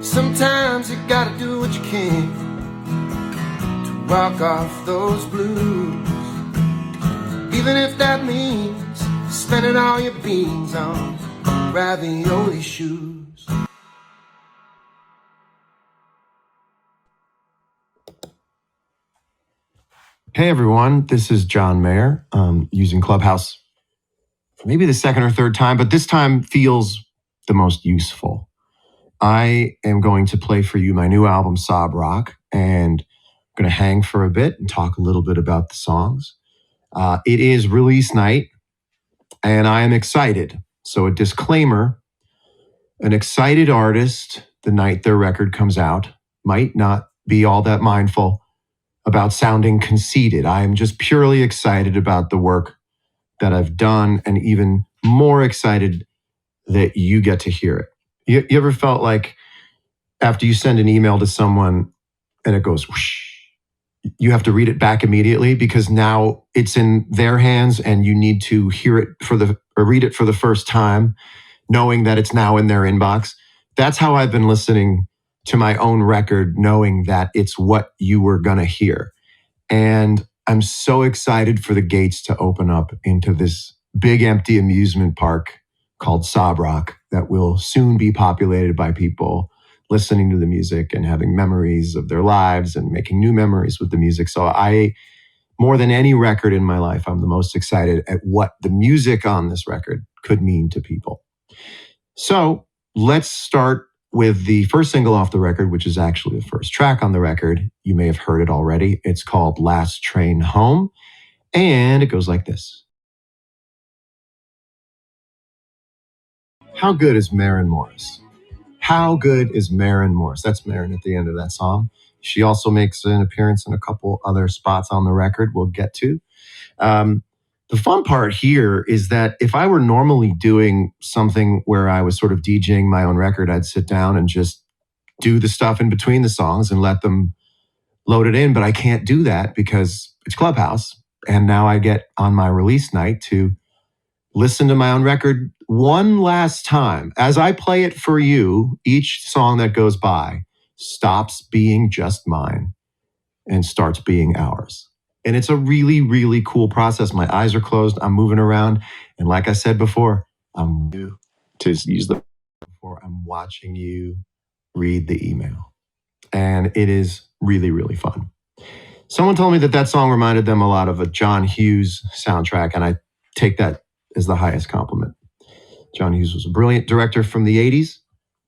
Sometimes you gotta do what you can to rock off those blues, even if that means spending all your beans on ravioli shoes. Hey everyone, this is John Mayer, using Clubhouse for maybe the second or third time, but this time feels the most useful. I am going to play for you my new album, Sob Rock, and I'm going to hang for a bit and talk a little bit about the songs. It is release night, and I am excited. So a disclaimer, an excited artist, the night their record comes out, might not be all that mindful about sounding conceited. I am just purely excited about the work that I've done, and even more excited that you get to hear it. You ever felt like after you send an email to someone and it goes whoosh, you have to read it back immediately because now it's in their hands and you need to hear it or read it for the first time, knowing that it's now in their inbox? That's how I've been listening to my own record, knowing that it's what you were going to hear. And I'm so excited for the gates to open up into this big empty amusement park called Sob Rock that will soon be populated by people listening to the music and having memories of their lives and making new memories with the music. So more than any record in my life, I'm the most excited at what the music on this record could mean to people. So let's start with the first single off the record, which is actually the first track on the record. You may have heard it already. It's called Last Train Home, and it goes like this. How good is Maren Morris? How good is Maren Morris? That's Maren at the end of that song. She also makes an appearance in a couple other spots on the record we'll get to. The fun part here is that if I were normally doing something where I was sort of DJing my own record, I'd sit down and just do the stuff in between the songs and let them load it in. But I can't do that because it's Clubhouse. And now I get on my release night to listen to my own record one last time. As I play it for you, each song that goes by stops being just mine and starts being ours. And it's a really, really cool process. My eyes are closed. I'm moving around. And like I said before, I'm new to use the before. I'm watching you read the email. And it is really, really fun. Someone told me that song reminded them a lot of a John Hughes soundtrack, and I take that as the highest compliment. John Hughes was a brilliant director from the 80s,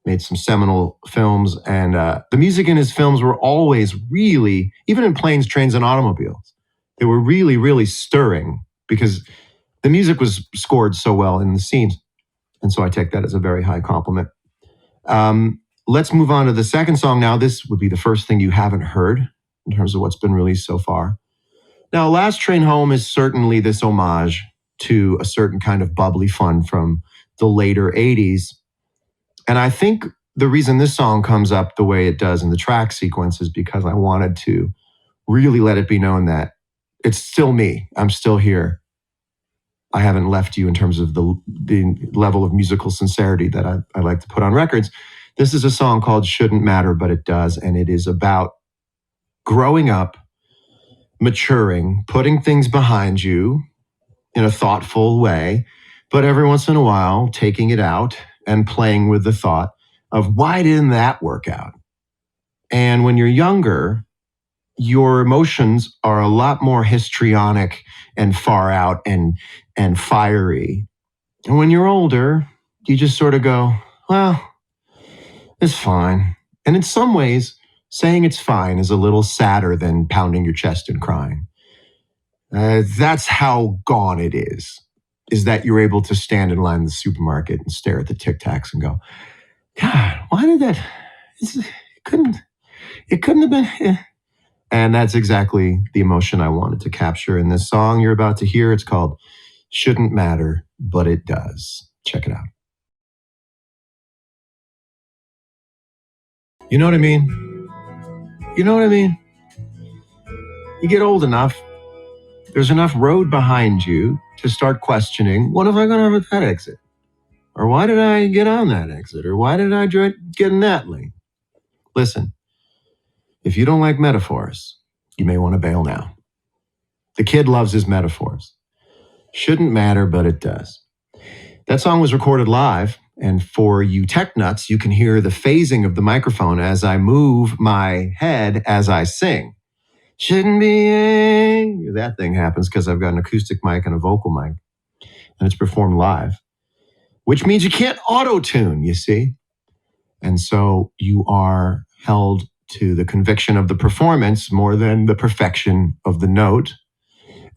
made some seminal films, and the music in his films were always really, even in Planes, Trains, and Automobiles, they were really, really stirring because the music was scored so well in the scenes. And so I take that as a very high compliment. Let's move on to the second song now. This would be the first thing you haven't heard in terms of what's been released so far. Now, Last Train Home is certainly this homage to a certain kind of bubbly fun from the later 80s. And I think the reason this song comes up the way it does in the track sequence is because I wanted to really let it be known that it's still me. I'm still here. I haven't left you in terms of the level of musical sincerity that I like to put on records. This is a song called Shouldn't Matter, But It Does, and it is about growing up, maturing, putting things behind you in a thoughtful way, but every once in a while taking it out and playing with the thought of why didn't that work out? And when you're younger, your emotions are a lot more histrionic and far out and fiery. And when you're older, you just sort of go, well, it's fine. And in some ways, saying it's fine is a little sadder than pounding your chest and crying. That's how gone it is that you're able to stand in line in the supermarket and stare at the Tic Tacs and go, God, why did that? It couldn't have been. And that's exactly the emotion I wanted to capture in this song you're about to hear. It's called Shouldn't Matter, But It Does. Check it out. You know what I mean? You know what I mean? You get old enough, there's enough road behind you to start questioning, what am I going to have at that exit? Or why did I get on that exit? Or why did I get in that lane? Listen, if you don't like metaphors, you may want to bail now. The kid loves his metaphors. Shouldn't matter, but it does. That song was recorded live, and for you tech nuts, you can hear the phasing of the microphone as I move my head as I sing. Shouldn't be. That thing happens because I've got an acoustic mic and a vocal mic, and it's performed live, which means you can't auto-tune, you see? And so you are held to the conviction of the performance more than the perfection of the note.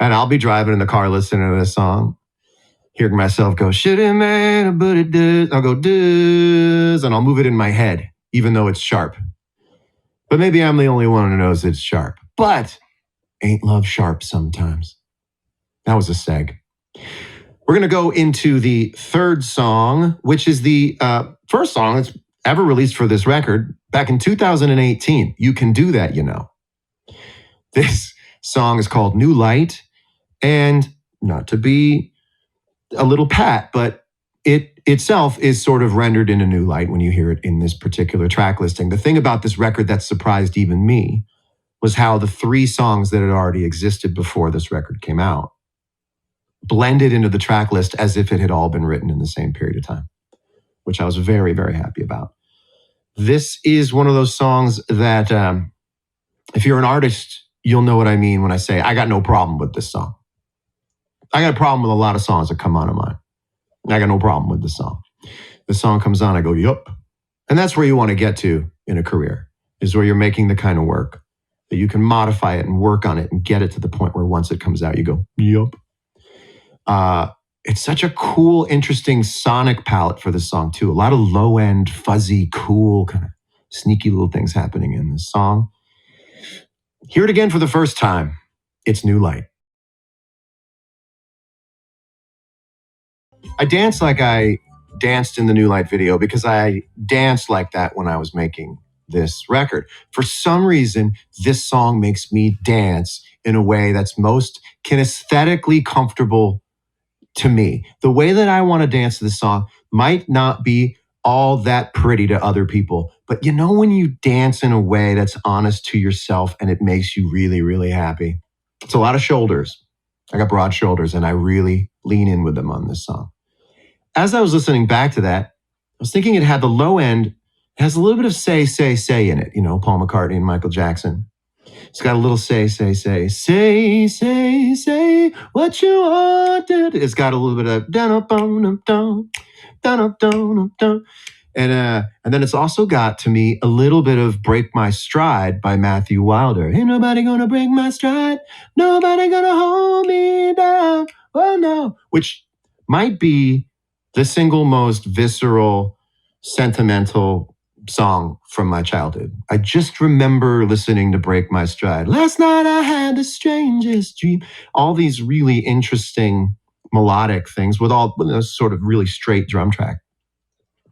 And I'll be driving in the car listening to this song, hearing myself go, shouldn't matter, but it does. I'll go, does, and I'll move it in my head, even though it's sharp. But maybe I'm the only one who knows it's sharp. But ain't love sharp sometimes? That was a seg. We're going to go into the third song, which is the first song that's ever released for this record back in 2018. You can do that, you know. This song is called New Light, and not to be a little pat, but it itself is sort of rendered in a new light when you hear it in this particular track listing. The thing about this record that surprised even me was how the three songs that had already existed before this record came out blended into the track list as if it had all been written in the same period of time, which I was very, very happy about. This is one of those songs that if you're an artist, you'll know what I mean when I say I got no problem with this song. I got a problem with a lot of songs that come out of mine. I got no problem with this song. The song comes on, I go, yup. And that's where you want to get to in a career, is where you're making the kind of work that you can modify it and work on it and get it to the point where once it comes out, you go, yup. It's such a cool, interesting sonic palette for this song, too. A lot of low-end, fuzzy, cool, kind of sneaky little things happening in this song. Hear it again for the first time. It's New Light. I dance like I danced in the New Light video because I danced like that when I was making this record. For some reason, this song makes me dance in a way that's most kinesthetically comfortable to me. The way that I want to dance to this song might not be all that pretty to other people, but you know when you dance in a way that's honest to yourself and it makes you really, really happy? It's a lot of shoulders. I got broad shoulders and I really lean in with them on this song. As I was listening back to that, I was thinking it had the low end, it has a little bit of say in it, you know, Paul McCartney and Michael Jackson. It's got a little say what you want. It's got a little bit of and then it's also got, to me, a little bit of Break My Stride by Matthew Wilder. Ain't nobody gonna break my stride. Nobody gonna hold me down. Oh no. Which might be the single most visceral, sentimental song from my childhood. I just remember listening to Break My Stride. Last night I had the strangest dream. All these really interesting melodic things with all sort of really straight drum track,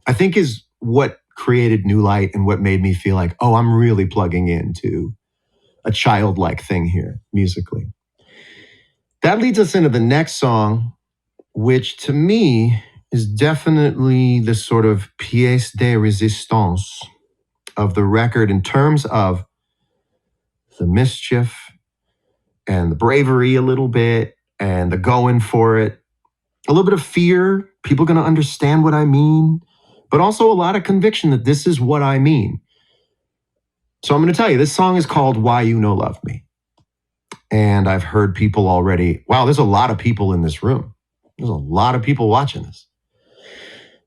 I think is what created New Light and what made me feel like, oh, I'm really plugging into a childlike thing here musically. That leads us into the next song, which to me is definitely the sort of pièce de résistance of the record in terms of the mischief and the bravery a little bit and the going for it. A little bit of fear, people going to understand what I mean, but also a lot of conviction that this is what I mean. So I'm going to tell you, this song is called Why You No Love Me. And I've heard people already, wow, there's a lot of people in this room. There's a lot of people watching this.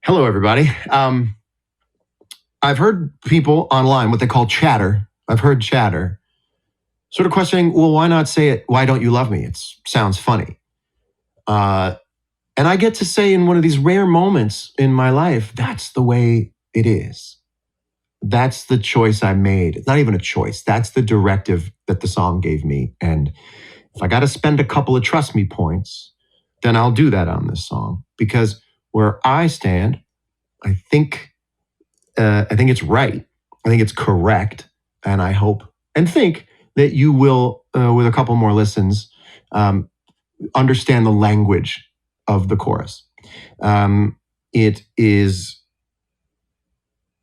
Hello, everybody. I've heard people online, what they call chatter. I've heard chatter sort of questioning, well, why not say it? Why don't you love me? It sounds funny. And I get to say in one of these rare moments in my life, that's the way it is. That's the choice I made. It's not even a choice. That's the directive that the song gave me. And if I got to spend a couple of trust me points, then I'll do that on this song. Because where I stand, I think it's right. I think it's correct. And I hope and think that you will, with a couple more listens, understand the language of the chorus. It is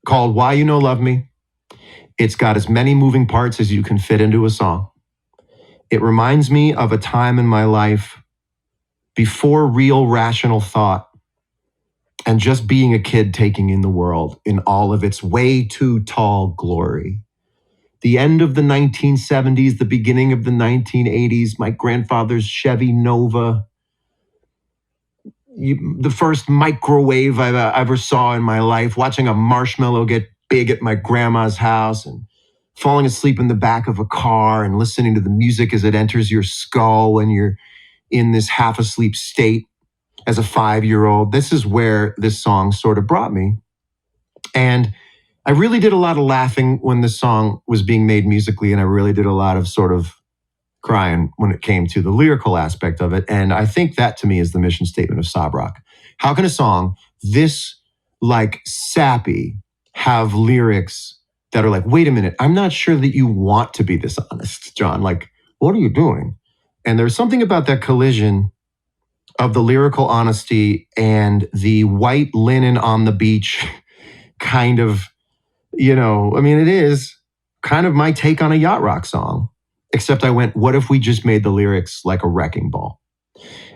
called Why You No Love Me. It's got as many moving parts as you can fit into a song. It reminds me of a time in my life before real rational thought and just being a kid taking in the world in all of its way too tall glory. The end of the 1970s, the beginning of the 1980s, my grandfather's Chevy Nova, the first microwave I ever saw in my life, watching a marshmallow get big at my grandma's house and falling asleep in the back of a car and listening to the music as it enters your skull when you're in this half asleep state as a 5-year-old. This is where this song sort of brought me. And I really did a lot of laughing when the song was being made musically, and I really did a lot of sort of crying when it came to the lyrical aspect of it. And I think that to me is the mission statement of Sob Rock. How can a song this like sappy have lyrics that are like, wait a minute, I'm not sure that you want to be this honest, John. Like, what are you doing? And there's something about that collision of the lyrical honesty and the white linen on the beach kind of, I mean, it is kind of my take on a yacht rock song, except I went, what if we just made the lyrics like a wrecking ball?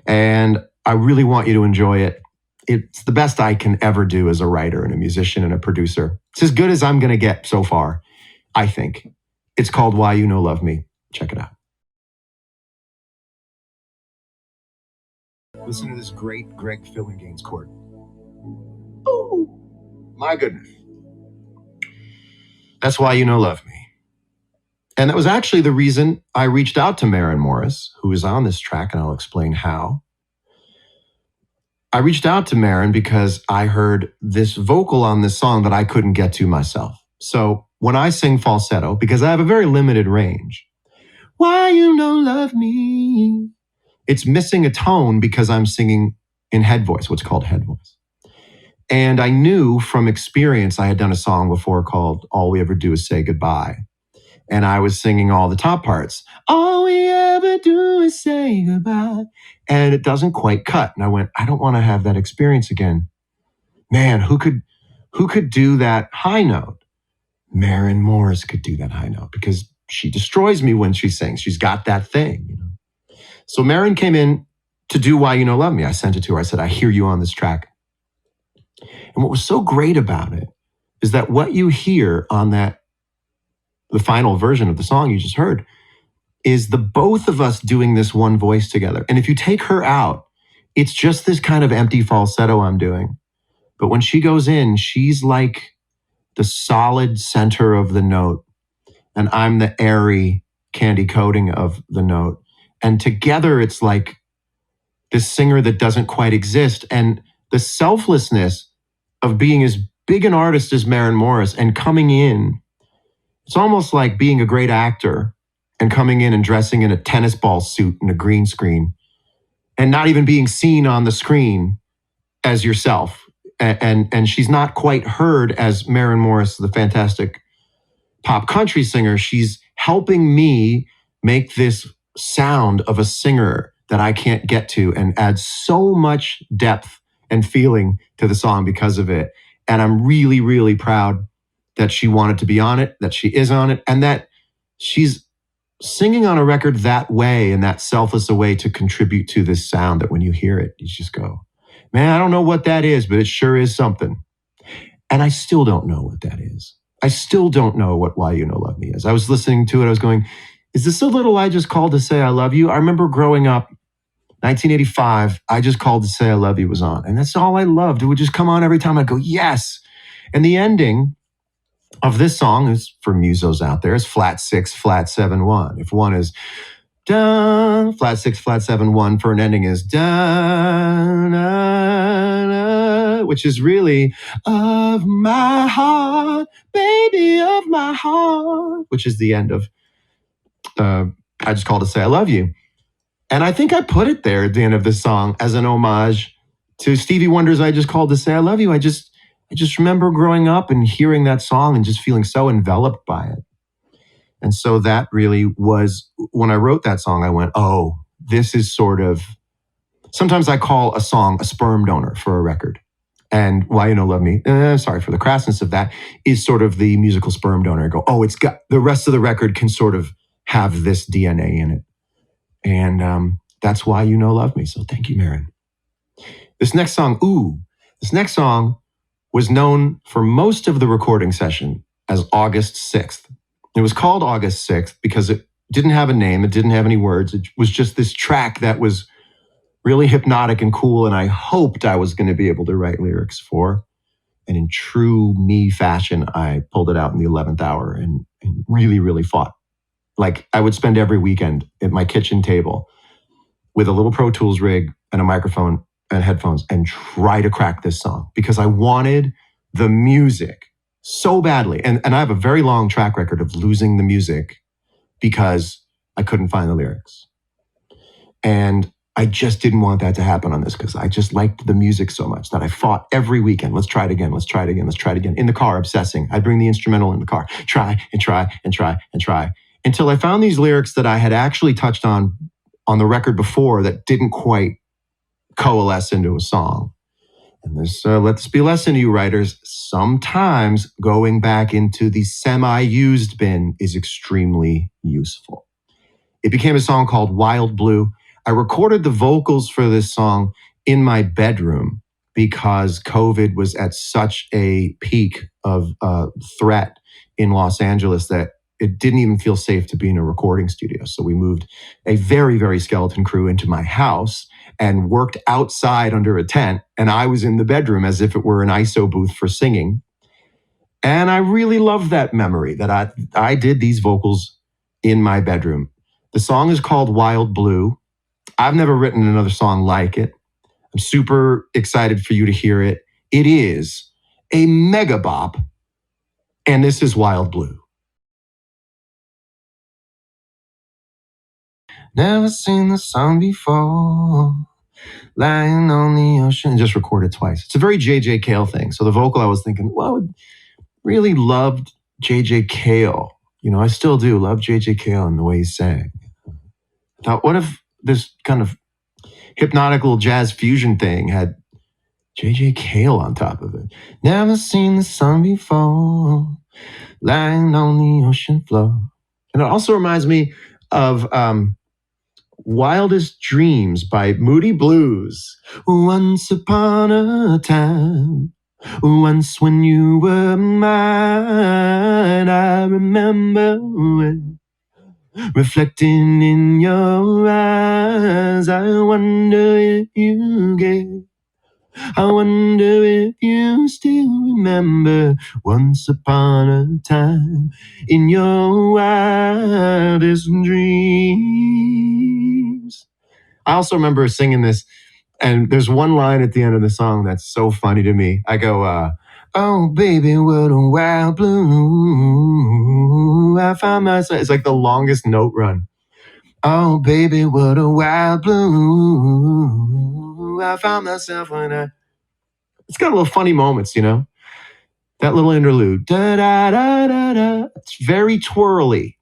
And I really want you to enjoy it. It's the best I can ever do as a writer and a musician and a producer. It's as good as I'm going to get so far, I think. It's called Why You No Love Me. Check it out. Listen to this great Greg Fillinganes chord. Oh, my goodness. That's Why You No Love Me. And that was actually the reason I reached out to Maren Morris, who is on this track, and I'll explain how. I reached out to Maren because I heard this vocal on this song that I couldn't get to myself. So when I sing falsetto, because I have a very limited range, why you no love me, it's missing a tone because I'm singing in head voice, what's called head voice. And I knew from experience, I had done a song before called All We Ever Do Is Say Goodbye. And I was singing all the top parts. All we ever do is say goodbye. And it doesn't quite cut. And I went, I don't want to have that experience again. Man, who could do that high note? Maren Morris could do that high note because she destroys me when she sings. She's got that thing. So Maren came in to do Why You No Love Me. I sent it to her. I said, I hear you on this track. And what was so great about it is that what you hear on the final version of the song you just heard, is the both of us doing this one voice together. And if you take her out, it's just this kind of empty falsetto I'm doing. But when she goes in, she's like the solid center of the note, and I'm the airy candy coating of the note. And together, it's like this singer that doesn't quite exist. And the selflessness of being as big an artist as Maren Morris and coming in, it's almost like being a great actor and coming in and dressing in a tennis ball suit and a green screen and not even being seen on the screen as yourself. And she's not quite heard as Maren Morris, the fantastic pop country singer. She's helping me make this sound of a singer that I can't get to and add so much depth and feeling to the song because of it. And I'm really, really proud that she wanted to be on it, that she is on it, and that she's singing on a record that way and that selfless a way to contribute to this sound that when you hear it, you just go, man, I don't know what that is, but it sure is something. And I still don't know what that is. I still don't know what Why You No Love Me is. I was listening to it. I was going, is this a little I Just Called to Say I Love You? I remember growing up, 1985, I Just Called to Say I Love You was on. And that's all I loved. It would just come on every time. I'd go, yes. And the ending of this song is, for musos out there, is flat 6, flat 7, 1. If one is da, flat 6, flat 7, 1, for an ending is da, na, na, which is really of my heart, baby of my heart, which is the end of I Just Called to Say I Love You. And I think I put it there at the end of this song as an homage to Stevie Wonder's I Just Called to Say I Love You. I just remember growing up and hearing that song and just feeling so enveloped by it. And so that really was, when I wrote that song, I went, oh, this is sort of, sometimes I call a song a sperm donor for a record. And Why You Know Love Me, sorry for the crassness of that, is sort of the musical sperm donor. I go, oh, it's got the rest of the record can sort of have this DNA in it. And that's Why You Know Love Me. So thank you, Maren. This next song was known for most of the recording session as August 6th. It was called August 6th because it didn't have a name. It didn't have any words. It was just this track that was really hypnotic and cool. And I hoped I was going to be able to write lyrics for. And in true me fashion, I pulled it out in the 11th hour and really, really fought. Like I would spend every weekend at my kitchen table with a little Pro Tools rig and a microphone and headphones and try to crack this song because I wanted the music so badly. And I have a very long track record of losing the music because I couldn't find the lyrics. And I just didn't want that to happen on this because I just liked the music so much that I fought every weekend. Let's try it again. Let's try it again. Let's try it again. In the car, obsessing. I'd bring the instrumental in the car. Try and try and try and try until I found these lyrics that I had actually touched on the record before that didn't quite coalesce into a song. And this, let this be a lesson to you writers. Sometimes going back into the semi-used bin is extremely useful. It became a song called Wild Blue. I recorded the vocals for this song in my bedroom because COVID was at such a peak of threat in Los Angeles that it didn't even feel safe to be in a recording studio. So we moved a very, very skeleton crew into my house and worked outside under a tent. And I was in the bedroom as if it were an ISO booth for singing. And I really love that memory that I did these vocals in my bedroom. The song is called Wild Blue. I've never written another song like it. I'm super excited for you to hear it. It is a mega bop, and this is Wild Blue. Never seen the sun before, lying on the ocean. Just recorded twice. It's a very J.J. Cale thing. So the vocal, I was thinking, well, I really loved J.J. Cale. You know, I still do love J.J. Cale and the way he sang. I thought, what if this kind of hypnotic little jazz fusion thing had J.J. Cale on top of it? Never seen the sun before, lying on the ocean floor. And it also reminds me of Wildest Dreams by Moody Blues. Once upon a time, once when you were mine, I remember when reflecting in your eyes. I wonder if you get, I wonder if you still remember once upon a time in your wildest dreams. I also remember singing this, and there's one line at the end of the song that's so funny to me. I go, oh, baby, what a wild blue. I found myself. It's like the longest note run. Oh, baby, what a wild blue. I found myself when I. It's got little funny moments, you know? That little interlude. Da da da da da. It's very twirly.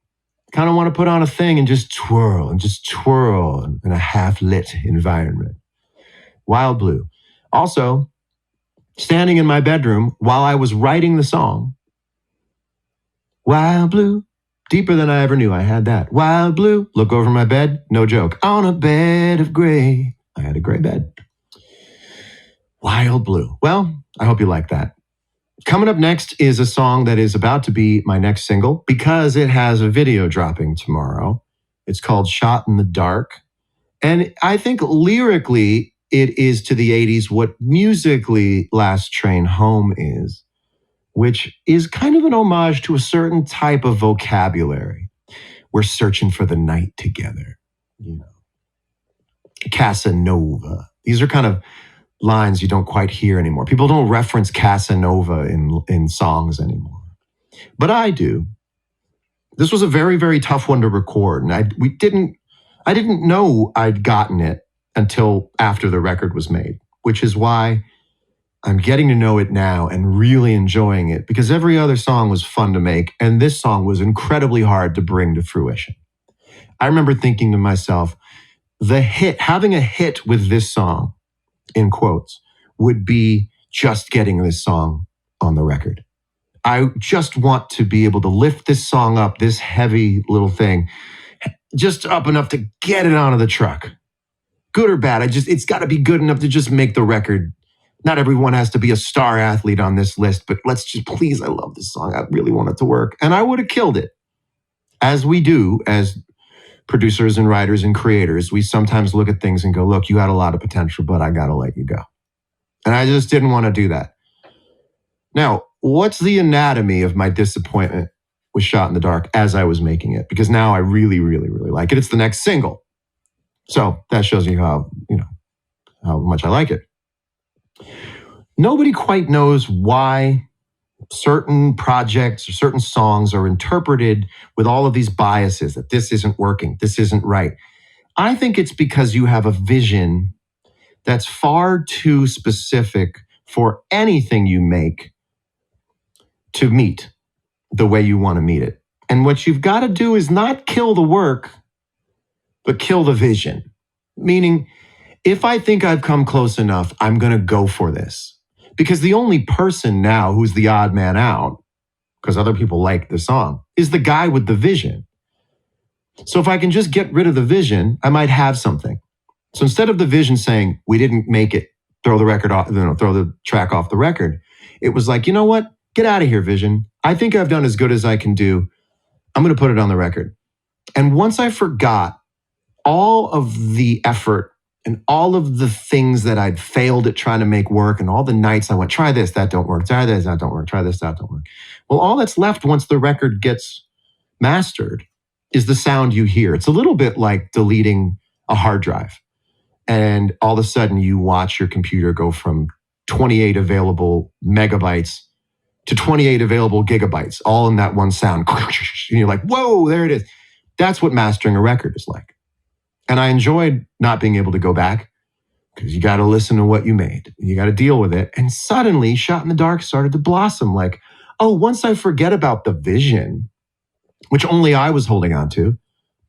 Kind of want to put on a thing and just twirl in a half-lit environment. Wild Blue. Also, standing in my bedroom while I was writing the song, Wild Blue, deeper than I ever knew I had that. Wild Blue, look over my bed, no joke, on a bed of gray. I had a gray bed. Wild Blue. Well, I hope you like that. Coming up next is a song that is about to be my next single because it has a video dropping tomorrow. It's called Shot in the Dark. And I think lyrically, it is to the 80s what musically Last Train Home is, which is kind of an homage to a certain type of vocabulary. We're searching for the night together, you know. Casanova. These are kind of lines you don't quite hear anymore. People don't reference Casanova in songs anymore. But I do. This was a very, very tough one to record. And I didn't know I'd gotten it until after the record was made, which is why I'm getting to know it now and really enjoying it because every other song was fun to make. And this song was incredibly hard to bring to fruition. I remember thinking to myself, having a hit with this song, in quotes, would be just getting this song on the record. I just want to be able to lift this song up, this heavy little thing, just up enough to get it onto the truck. Good or bad, it's got to be good enough to just make the record. Not everyone has to be a star athlete on this list, but let's just please, I love this song. I really want it to work. And I would have killed it. As we do as producers and writers and creators, we sometimes look at things and go, look, you had a lot of potential, but I got to let you go. And I just didn't want to do that. Now, what's the anatomy of my disappointment with Shot in the Dark as I was making it? Because now I really, really, really like it. It's the next single. So that shows you how much I like it. Nobody quite knows why certain projects or certain songs are interpreted with all of these biases that this isn't working, this isn't right. I think it's because you have a vision that's far too specific for anything you make to meet the way you want to meet it. And what you've got to do is not kill the work, but kill the vision. Meaning, if I think I've come close enough, I'm going to go for this. Because the only person now who's the odd man out, because other people like the song, is the guy with the vision. So if I can just get rid of the vision, I might have something. So instead of the vision saying, we didn't make it, throw the record off, throw the track off the record, it was like, you know what? Get out of here, vision. I think I've done as good as I can do. I'm going to put it on the record. And once I forgot all of the effort and all of the things that I'd failed at trying to make work and all the nights I went, try this, that don't work, try this, that don't work, try this, that don't work. Well, all that's left once the record gets mastered is the sound you hear. It's a little bit like deleting a hard drive. And all of a sudden you watch your computer go from 28 available megabytes to 28 available gigabytes, all in that one sound. And you're like, whoa, there it is. That's what mastering a record is like. And I enjoyed not being able to go back because you got to listen to what you made. You got to deal with it. And suddenly Shot in the Dark started to blossom like, oh, once I forget about the vision, which only I was holding on to,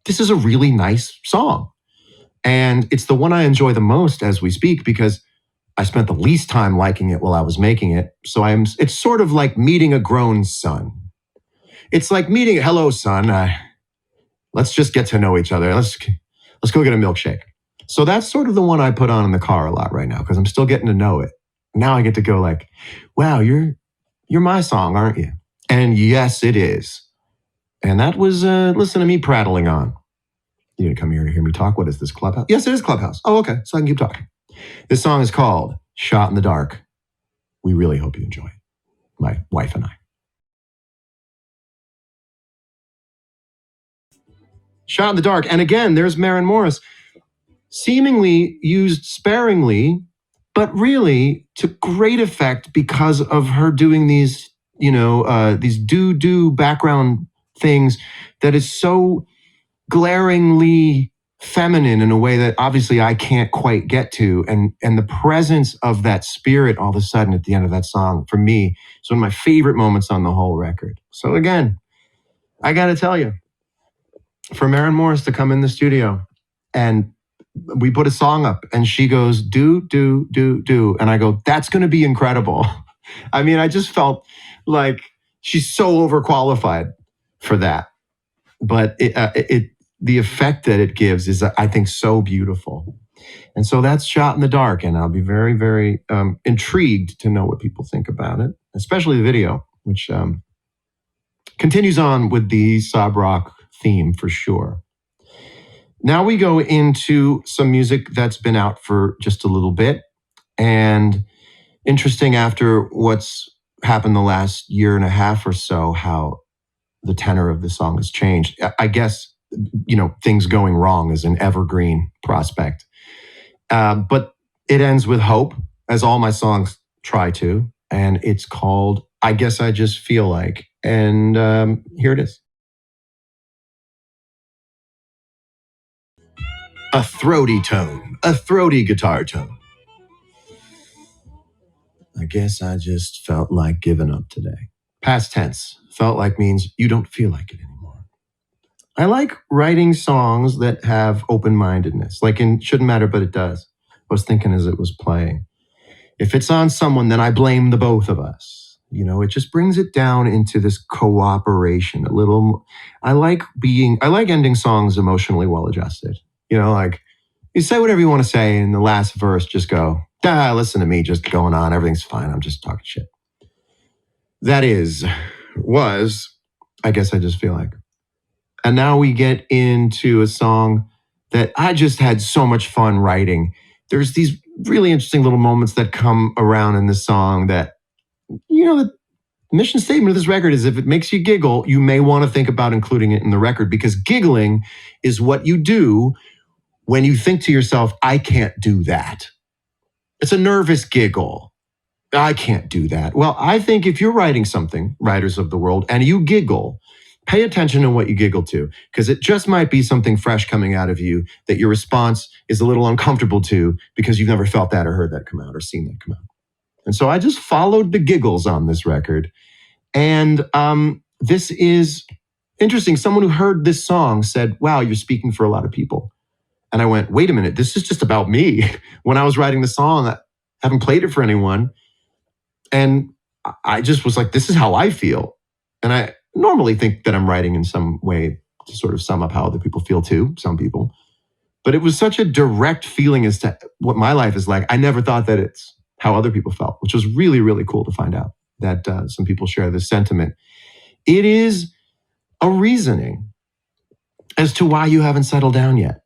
this is a really nice song. And it's the one I enjoy the most as we speak because I spent the least time liking it while I was making it. So it's sort of like meeting a grown son. It's like meeting, hello, son. Let's just get to know each other. Let's go get a milkshake. So that's sort of the one I put on in the car a lot right now because I'm still getting to know it. Now I get to go like, wow, you're my song, aren't you? And yes, it is. And that was, listen to me prattling on. You didn't come here to hear me talk. What is this, Clubhouse? Yes, it is Clubhouse. Oh, okay. So I can keep talking. This song is called Shot in the Dark. We really hope you enjoy it. My wife and I. Shot in the Dark. And again, there's Maren Morris, seemingly used sparingly, but really to great effect because of her doing these, these do background things that is so glaringly feminine in a way that obviously I can't quite get to. And the presence of that spirit all of a sudden at the end of that song, for me, is one of my favorite moments on the whole record. So again, I got to tell you, for Maren Morris to come in the studio and we put a song up and she goes, do. And I go, that's going to be incredible. I mean, I just felt like she's so overqualified for that. But the effect that it gives is, I think, so beautiful. And so that's Shot in the Dark. And I'll be very, very intrigued to know what people think about it, especially the video, which continues on with the Sob Rock theme for sure. Now we go into some music that's been out for just a little bit. And interesting after what's happened the last year and a half or so, how the tenor of the song has changed. I guess, things going wrong is an evergreen prospect. But it ends with hope, as all my songs try to. And it's called I Guess I Just Feel Like. And here it is. A throaty tone, a throaty guitar tone. I guess I just felt like giving up today. Past tense. Felt like means you don't feel like it anymore. I like writing songs that have open-mindedness, like in Shouldn't Matter, But It Does. I was thinking as it was playing. If it's on someone, then I blame the both of us. You know, it just brings it down into this cooperation. I like ending songs emotionally well adjusted. You know, like you say whatever you want to say in the last verse, just go, listen to me just going on. Everything's fine. I'm just talking shit. That was, I guess I just feel like. And now we get into a song that I just had so much fun writing. There's these really interesting little moments that come around in this song that, you know, the mission statement of this record is if it makes you giggle, you may want to think about including it in the record, because giggling is what you do when you think to yourself, I can't do that. It's a nervous giggle. I can't do that. Well, I think if you're writing something, writers of the world, and you giggle, pay attention to what you giggle to, because it just might be something fresh coming out of you that your response is a little uncomfortable to because you've never felt that or heard that come out or seen that come out. And so I just followed the giggles on this record. And this is interesting. Someone who heard this song said, wow, you're speaking for a lot of people. And I went, wait a minute, this is just about me. When I was writing the song, I haven't played it for anyone. And I just was like, this is how I feel. And I normally think that I'm writing in some way to sort of sum up how other people feel too, some people. But it was such a direct feeling as to what my life is like. I never thought that it's how other people felt, which was really, really cool to find out that some people share this sentiment. It is a reasoning as to why you haven't settled down yet.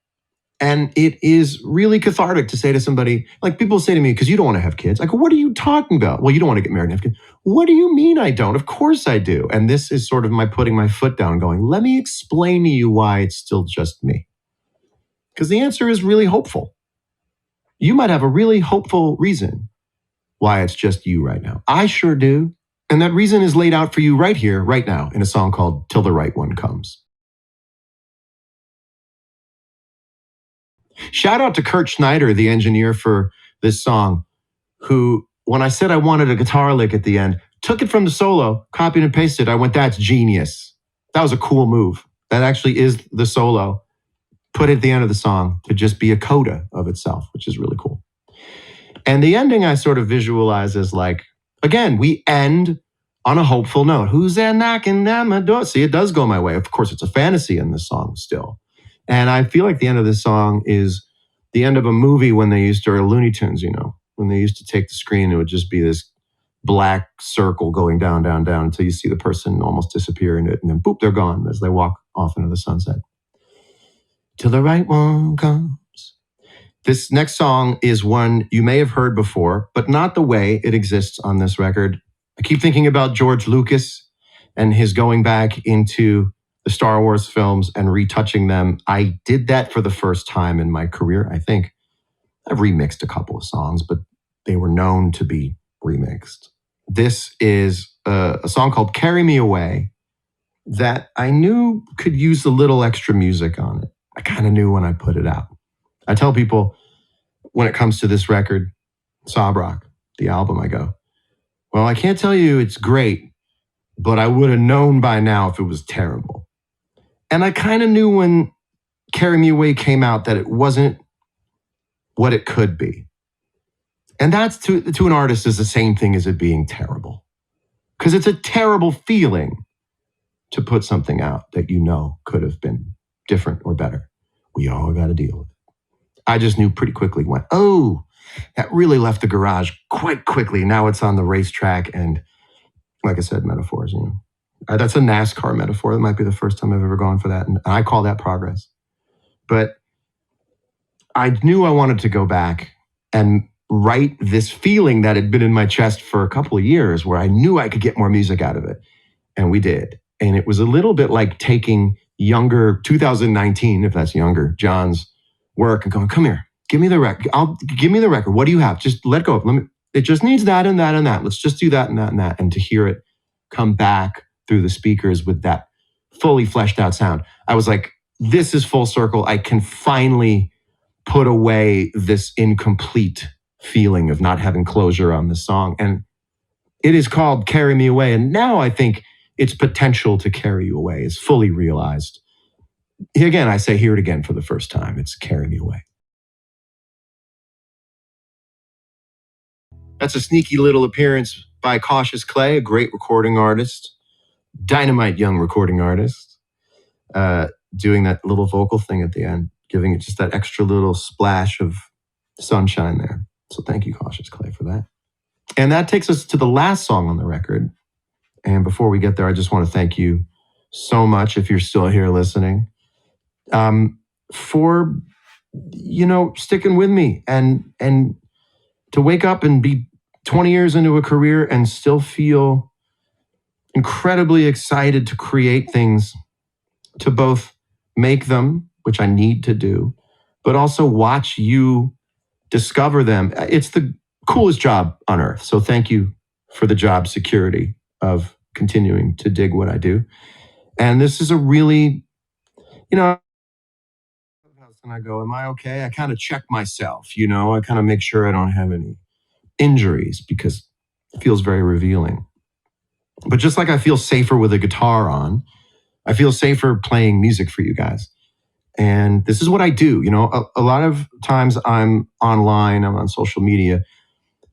And it is really cathartic to say to somebody, like people say to me, because you don't want to have kids. I go, what are you talking about? Well, you don't want to get married and have kids. What do you mean I don't? Of course I do. And this is sort of my putting my foot down going, let me explain to you why it's still just me. Because the answer is really hopeful. You might have a really hopeful reason why it's just you right now. I sure do. And that reason is laid out for you right here, right now, in a song called Till the Right One Comes. Shout out to Kurt Schneider, the engineer for this song, who, when I said I wanted a guitar lick at the end, took it from the solo, copied and pasted. I went, that's genius. That was a cool move. That actually is the solo. Put it at the end of the song to just be a coda of itself, which is really cool. And the ending I sort of visualize as like, again, we end on a hopeful note. Who's there knocking at my door? See, it does go my way. Of course, it's a fantasy in this song still. And I feel like the end of this song is the end of a movie when they used to, or Looney Tunes, you know, when they used to take the screen, it would just be this black circle going down, down, down until you see the person almost disappear in it. And then boop, they're gone as they walk off into the sunset. Till the right one comes. This next song is one you may have heard before, but not the way it exists on this record. I keep thinking about George Lucas and his going back into the Star Wars films and retouching them. I did that for the first time in my career, I think. I've remixed a couple of songs, but they were known to be remixed. This is a song called Carry Me Away that I knew could use a little extra music on it. I kind of knew when I put it out. I tell people when it comes to this record, Sob Rock, the album, I go, well, I can't tell you it's great, but I would have known by now if it was terrible. And I kind of knew when Carry Me Away came out that it wasn't what it could be. And that's to an artist is the same thing as it being terrible. Because it's a terrible feeling to put something out that you know could have been different or better. We all got to deal with it. I just knew pretty quickly, went, oh, that really left the garage quite quickly. Now it's on the racetrack. And like I said, metaphors, you know. That's a NASCAR metaphor. That might be the first time I've ever gone for that. And I call that progress. But I knew I wanted to go back and write this feeling that had been in my chest for a couple of years where I knew I could get more music out of it. And we did. And it was a little bit like taking younger 2019, if that's younger, John's work and going, come here, give me the record. Give me the record. What do you have? Just let go. It just needs that and that and that. Let's just do that and that and that. And to hear it come back through the speakers with that fully fleshed out sound, I was like, this is full circle. I can finally put away this incomplete feeling of not having closure on the song. And it is called Carry Me Away. And now I think its potential to carry you away is fully realized. Again, I say, hear it again for the first time. It's Carry Me Away. That's a sneaky little appearance by Cautious Clay, a great recording artist, dynamite young recording artist, doing that little vocal thing at the end, giving it just that extra little splash of sunshine there. So thank you, Cautious Clay, for that. And that takes us to the last song on the record. And before we get there, I just want to thank you so much, if you're still here listening, for sticking with me and to wake up and be 20 years into a career and still feel incredibly excited to create things, to both make them, which I need to do, but also watch you discover them. It's the coolest job on earth. So thank you for the job security of continuing to dig what I do. And this is a really, and I go, am I okay? I kind of check myself, I kind of make sure I don't have any injuries because it feels very revealing. But just like I feel safer with a guitar on, I feel safer playing music for you guys. And this is what I do. A lot of times I'm online, I'm on social media,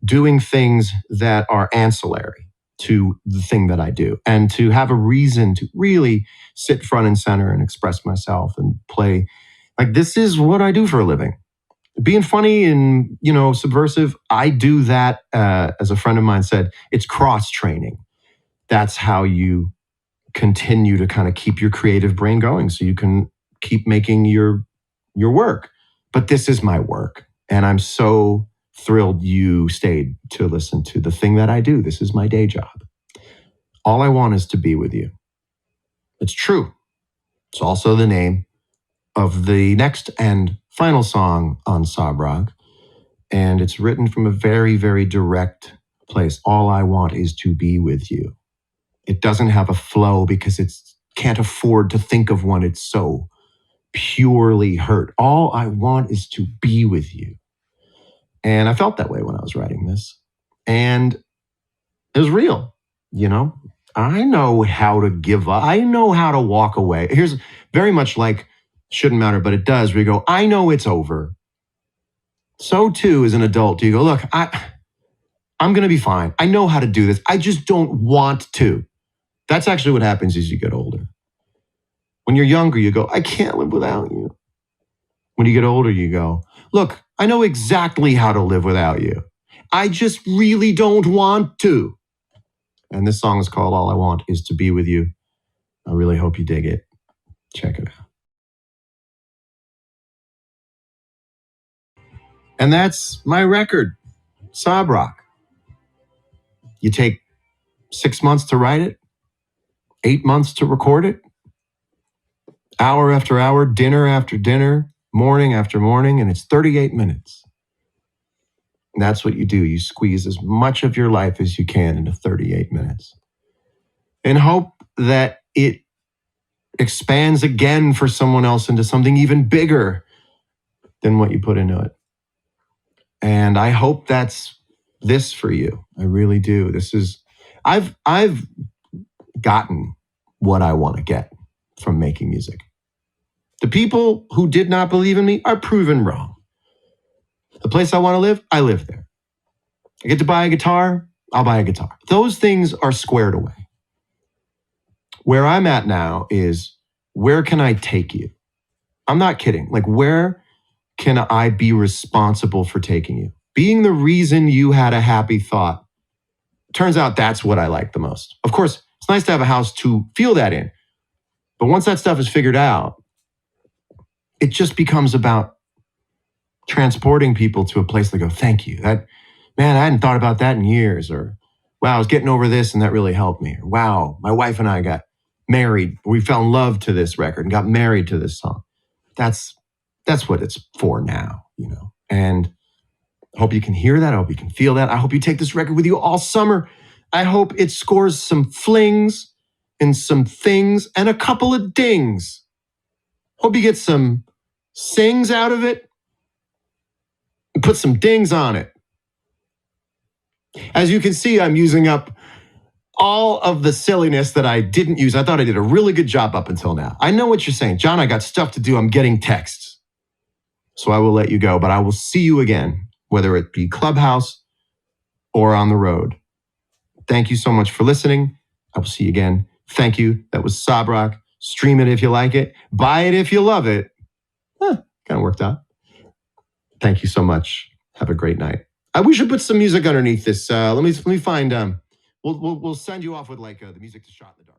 doing things that are ancillary to the thing that I do. And to have a reason to really sit front and center and express myself and play, like, this is what I do for a living. Being funny and, subversive, I do that, as a friend of mine said, it's cross training. That's how you continue to kind of keep your creative brain going so you can keep making your work. But this is my work. And I'm so thrilled you stayed to listen to the thing that I do. This is my day job. All I want is to be with you. It's true. It's also the name of the next and final song on Sob Rock. And it's written from a very, very direct place. All I want is to be with you. It doesn't have a flow because it can't afford to think of one. It's so purely hurt. All I want is to be with you. And I felt that way when I was writing this. And it was real, I know how to give up. I know how to walk away. Here's very much like Shouldn't Matter, But It Does, where you go, I know it's over. So too, as an adult, do you go, look, I'm going to be fine. I know how to do this. I just don't want to. That's actually what happens as you get older. When you're younger, you go, I can't live without you. When you get older, you go, look, I know exactly how to live without you. I just really don't want to. And this song is called All I Want Is to Be With You. I really hope you dig it. Check it out. And that's my record, Sob Rock. You take 6 months to write it, 8 months to record it, hour after hour, dinner after dinner, morning after morning, and it's 38 minutes. And that's what you do. You squeeze as much of your life as you can into 38 minutes and hope that it expands again for someone else into something even bigger than what you put into it. And I hope that's this for you. I really do. I've gotten what I want to get from making music. The people who did not believe in me are proven wrong. The place I want to live, I live there. I get to buy a guitar, I'll buy a guitar. Those things are squared away. Where I'm at now is, where can I take you? I'm not kidding. Like, where can I be responsible for taking you? Being the reason you had a happy thought. Turns out that's what I like the most. Of course, it's nice to have a house to feel that in. But once that stuff is figured out, it just becomes about transporting people to a place they go, thank you. Man, I hadn't thought about that in years. Or, wow, I was getting over this and that really helped me. Or, wow, my wife and I got married. We fell in love to this record and got married to this song. That's what it's for now, And I hope you can hear that. I hope you can feel that. I hope you take this record with you all summer. I hope it scores some flings and some things and a couple of dings. Hope you get some sings out of it and put some dings on it. As you can see, I'm using up all of the silliness that I didn't use. I thought I did a really good job up until now. I know what you're saying. John, I got stuff to do. I'm getting texts. So I will let you go, but I will see you again, whether it be Clubhouse or on the road. Thank you so much for listening. I will see you again. Thank you. That was Sob Rock. Stream it if you like it. Buy it if you love it. Kind of worked out. Thank you so much. Have a great night. We should put some music underneath this. Let me find. We'll send you off with like the music to Shot in the Dark.